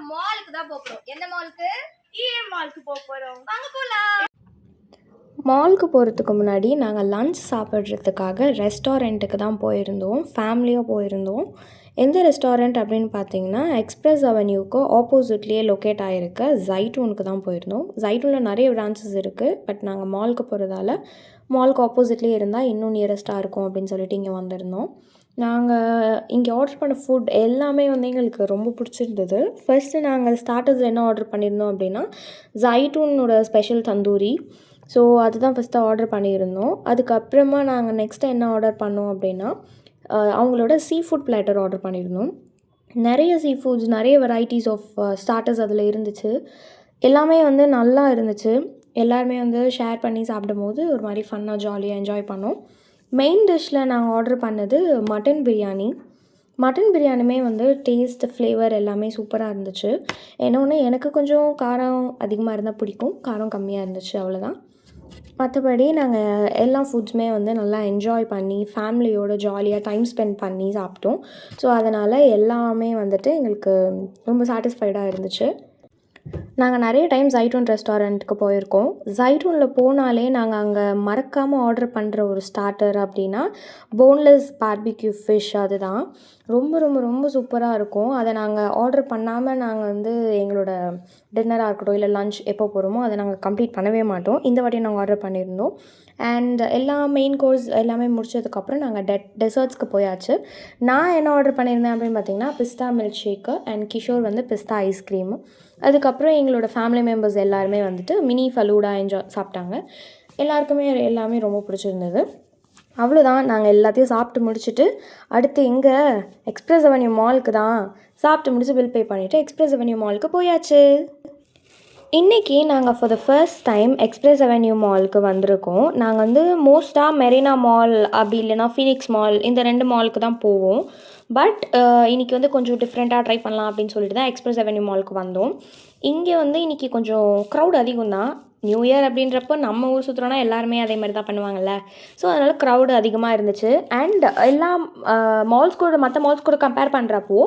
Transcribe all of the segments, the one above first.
மாலுக்கு தான் போறோம். எந்த மாலுக்கு? மாலுக்கு போறோம். வாங்க போலாம். மாலுக்கு போகிறதுக்கு முன்னாடி நாங்கள் லன்ச் சாப்பிட்றதுக்காக ரெஸ்டாரண்ட்டுக்கு தான் போயிருந்தோம். ஃபேமிலியாக போயிருந்தோம். எந்த ரெஸ்டாரண்ட் அப்படின்னு பார்த்தீங்கன்னா, எக்ஸ்பிரஸ் அவென்யூக்கு ஆப்போசிட்லேயே லொக்கேட் ஆகிருக்க ஜைட்டூனுக்கு தான் போயிருந்தோம். ஜைட்டூனில் நிறைய பிரான்ச்சஸ் இருக்குது. பட் நாங்கள் மாலுக்கு போகிறதால மாலுக்கு ஆப்போசிட்லேயே இருந்தால் இன்னும் நியரஸ்ட்டாக இருக்கும் அப்படின்னு சொல்லிட்டு இங்கே வந்திருந்தோம். நாங்கள் இங்கே ஆர்டர் பண்ண ஃபுட் எல்லாமே வந்து எங்களுக்கு ரொம்ப பிடிச்சிருந்தது. ஃபர்ஸ்ட்டு நாங்கள் ஸ்டார்டர்ஸில் என்ன ஆர்டர் பண்ணியிருந்தோம் அப்படின்னா, ஜைட்டூனோட ஸ்பெஷல் தந்தூரி. ஸோ அதுதான் ஃபஸ்ட்டு ஆர்டர் பண்ணியிருந்தோம். அதுக்கப்புறமா நாங்கள் நெக்ஸ்ட்டு என்ன ஆர்டர் பண்ணோம் அப்படின்னா, அவங்களோட சீ ஃபுட் பிளாட்டர் ஆர்டர் பண்ணியிருந்தோம். நிறைய சீ ஃபுட்ஸ், நிறைய வெரைட்டிஸ் ஆஃப் ஸ்டார்டர்ஸ் அதில் இருந்துச்சு. எல்லாமே வந்து நல்லா இருந்துச்சு. எல்லாருமே வந்து ஷேர் பண்ணி சாப்பிடும்போது ஒரு மாதிரி ஃபன்னாக ஜாலியாக என்ஜாய் பண்ணோம். மெயின் டிஷ்ஷில் நாங்கள் ஆர்டர் பண்ணது மட்டன் பிரியாணி. மட்டன் பிரியாணியுமே வந்து டேஸ்ட், ஃப்ளேவர் எல்லாமே சூப்பராக இருந்துச்சு. இன்னொன்று, எனக்கு கொஞ்சம் காரம் அதிகமாக இருந்தால் பிடிக்கும். காரம் கம்மியாக இருந்துச்சு, அவ்வளோதான். மற்றபடி நாங்கள் எல்லா ஃபுட்ஸுமே வந்து நல்லா என்ஜாய் பண்ணி ஃபேமிலியோட ஜாலியாக டைம் ஸ்பெண்ட் பண்ணி சாப்பிட்டோம். ஸோ அதனால் எல்லாமே வந்துட்டு எங்களுக்கு ரொம்ப சாட்டிஸ்ஃபைடாக இருந்துச்சு. நாங்கள் நிறைய டைம் ஜைட்டூன் ரெஸ்டாரண்ட்டுக்கு போயிருக்கோம். ஜைட்டூனில் போனாலே நாங்கள் அங்கே மறக்காமல் ஆர்டர் பண்ணுற ஒரு ஸ்டார்டர் அப்படின்னா போன்லெஸ் பார்பிக்யூ ஃபிஷ். அதுதான் ரொம்ப ரொம்ப ரொம்ப சூப்பராக இருக்கும். அதை நாங்கள் ஆர்டர் பண்ணாமல் நாங்கள் வந்து எங்களோட டின்னராக இருக்கட்டும் இல்லை லன்ச் எப்போ போகிறோமோ அதை நாங்கள் கம்ப்ளீட் பண்ணவே மாட்டோம். இந்த வாட்டி நாங்கள் ஆர்டர் பண்ணியிருந்தோம். அண்ட் எல்லா மெயின் கோர்ஸ் எல்லாமே முடிச்சதுக்கப்புறம் நாங்கள் டெசர்ட்ஸ்க்கு போயாச்சு. நான் என்ன ஆர்டர் பண்ணியிருந்தேன் அப்படின்னு பார்த்தீங்கன்னா, பிஸ்தா மில்க் ஷேக்கு அண்ட் கிஷோர் வந்து பிஸ்தா ஐஸ்கிரீமு. அதுக்கப்புறம் எங்களோட ஃபேமிலி மெம்பர்ஸ் எல்லாருமே வந்துட்டு மினி ஃபலூடா சாப்பிட்டாங்க. எல்லாருக்குமே எல்லாமே ரொம்ப பிடிச்சிருந்தது. அவ்வளோதான், நாங்கள் எல்லாத்தையும் சாப்பிட்டு முடிச்சுட்டு அடுத்து எங்கே எக்ஸ்பிரஸ் அவென்யூ மாலுக்கு தான். சாப்பிட்டு முடிச்சு பில் பே பண்ணிவிட்டு எக்ஸ்பிரஸ் அவென்யூ மாலுக்கு போயாச்சு. இன்றைக்கி நாங்கள் for the first time express avenue மாலுக்கு வந்திருக்கோம். நாங்கள் வந்து மோஸ்ட்டாக மெரினா மால் அப்படி இல்லைனா ஃபீனிக்ஸ் மால், இந்த 2 மாலுக்கு தான் போவோம். பட் இன்றைக்கி வந்து கொஞ்சம் டிஃப்ரெண்ட்டாக ட்ரை பண்ணலாம் அப்படின்னு சொல்லிட்டு தான் எக்ஸ்பிரஸ் அவென்யூ மாலுக்கு வந்தோம். இங்கே வந்து இன்றைக்கி கொஞ்சம் க்ரௌட் அதிகம் தான். நியூ இயர் அப்படின்றப்போ நம்ம ஊர் சுற்றுறோன்னா எல்லாருமே அதே மாதிரி தான் பண்ணுவாங்கள்ல. ஸோ அதனால் க்ரௌடு அதிகமாக இருந்துச்சு. அண்ட் எல்லா மால்ஸ் கூட, மற்ற மால்ஸ் கூட கம்பேர் பண்ணுறப்போ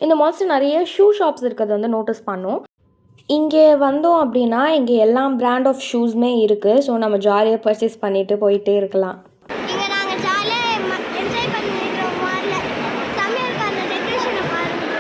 இந்த மால்ஸில் நிறைய ஷூ ஷாப்ஸ் இருக்கிறது வந்து நோட்டீஸ் பண்ணோம். இங்கே வந்தோம் அப்படின்னா இங்கே எல்லா பிராண்ட் ஆஃப் ஷூஸுமே இருக்குது. ஸோ நம்ம ஜாலியாக பர்ச்சேஸ் பண்ணிவிட்டு போயிட்டே இருக்கலாம். இங்கே நாங்கள் ஜாலியாக என்ஜாய் பண்ணிடுறோம். மாலில் செம்மையாக இருக்கும். அந்த டெக்கரேஷனை பாருங்கள்.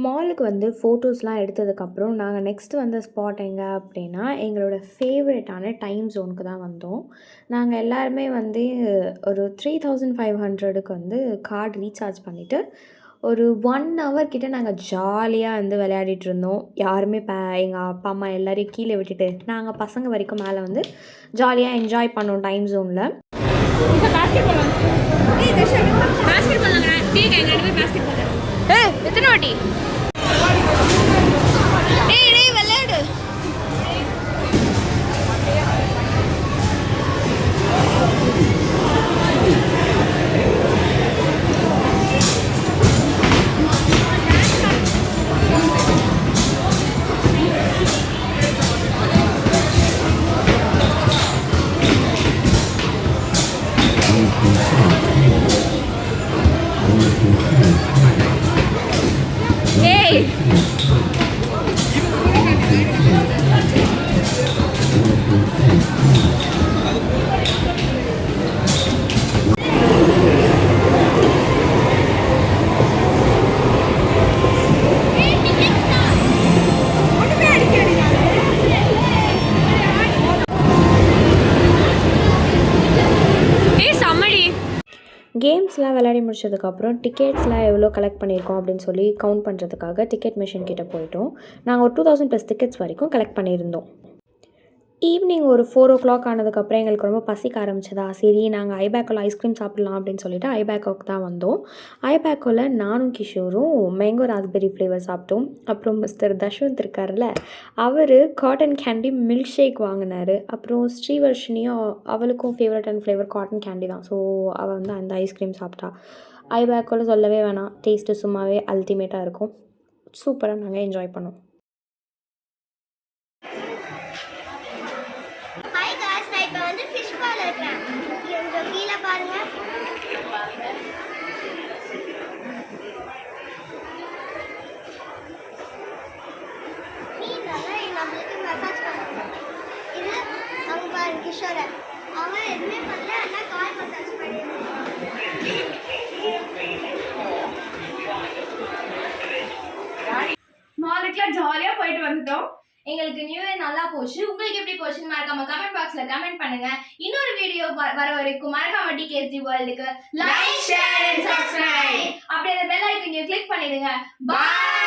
மாலுக்கு வந்து ஃபோட்டோஸ்லாம் எடுத்ததுக்கப்புறம் நாங்கள் நெக்ஸ்ட்டு வந்த ஸ்பாட் எங்கே அப்படின்னா, எங்களோட ஃபேவரட்டான டைம் ஜோனுக்கு தான் வந்தோம். நாங்கள் எல்லாருமே வந்து ஒரு 3500க்கு வந்து கார்டு ரீசார்ஜ் பண்ணிவிட்டு ஒரு 1 ஹவர் கிட்ட நாங்கள் ஜாலியாக வந்து விளையாடிட்டு இருந்தோம். யாருமே எங்கள் அப்பா அம்மா எல்லோரையும் கீழே விட்டுட்டு நாங்கள் பசங்க வரைக்கும் மேலே வந்து ஜாலியாக என்ஜாய் பண்ணோம் டைம் ஜோனில். எத்தனை வாட்டி? விளையாடு. கேம்ஸ்லாம் விளையாடி முடிச்சதுக்கப்புறம் டிக்கெட்ஸ்லாம் எவ்வளோ கலெக்ட் பண்ணியிருக்கோம் அப்படின்னு சொல்லி கவுண்ட் பண்ணுறதுக்காக டிக்கெட் மிஷின் கிட்டே போயிட்டோம். நாங்கள் ஒரு 2000+ டிக்கெட்ஸ் வரைக்கும் கலெக்ட் பண்ணியிருந்தோம். ஈவினிங் ஒரு 4:00 ஆனதுக்கப்புறம் எங்களுக்கு ரொம்ப பசிக்க ஆரம்பிச்சதா, சரி நாங்கள் ஐபேக்கோவில் ஐஸ்கிரீம் சாப்பிட்லாம் அப்படின்னு சொல்லிட்டு ஐபேக்கோக்கு தான் வந்தோம். ஐபேக்கோவில் நானும் கிஷோரும் மேங்கோ ராஸ்பெரி ஃப்ளேவர் சாப்பிட்டோம். அப்புறம் மிஸ்டர் தஷ்வந்த் இருக்கார்ல, அவர் காட்டன் கேண்டி மில்க் ஷேக் வாங்கினார். அப்புறம் ஸ்ரீவர்ஷினியும் அவளுக்கும் ஃபேவரட்டான ஃப்ளேவர் காட்டன் கேண்டி தான். ஸோ அவள் வந்து அந்த ஐஸ்கிரீம் சாப்பிட்டா. ஐபேக்கோவில் சொல்லவே வேணாம், டேஸ்ட்டு சும்மாவே அல்டிமேட்டாக இருக்கும். சூப்பராக நாங்கள் என்ஜாய் பண்ணோம். ஹாய் காய்ஸ், நான் இப்போ வந்து ஃபிஷ் பால் இருக்கிறேன். கொஞ்சம் கீழே பாருங்க. மீனெல்லாம் நம்மளுக்கு மசாஜ் பண்ணுவோம். இது அவங்க பாருங்க கிஷோரை, அவன் எதுவுமே பண்ணல, ஆனால் கால் மசாஜ் பண்ணிடுவான். மாலுக்குலாம் ஜாலியா போயிட்டு வந்துட்டோம். எங்களுக்கு நியூ இயர் நல்லா போச்சு. உங்களுக்கு எப்படி போச்சுன்னு மறக்காம கமெண்ட் பாக்ஸ்ல கமெண்ட் பண்ணுங்க. இன்னொரு வீடியோ வர வரைக்கும் மறக்காம டிகேஎஸ்டி வேர்ல்டுக்கு லைக், ஷேர் அண்ட் சப்ஸ்கிரைப். அப்படியே அந்த பெல் ஐகானை கிளிக் பண்ணிடுங்க. பை.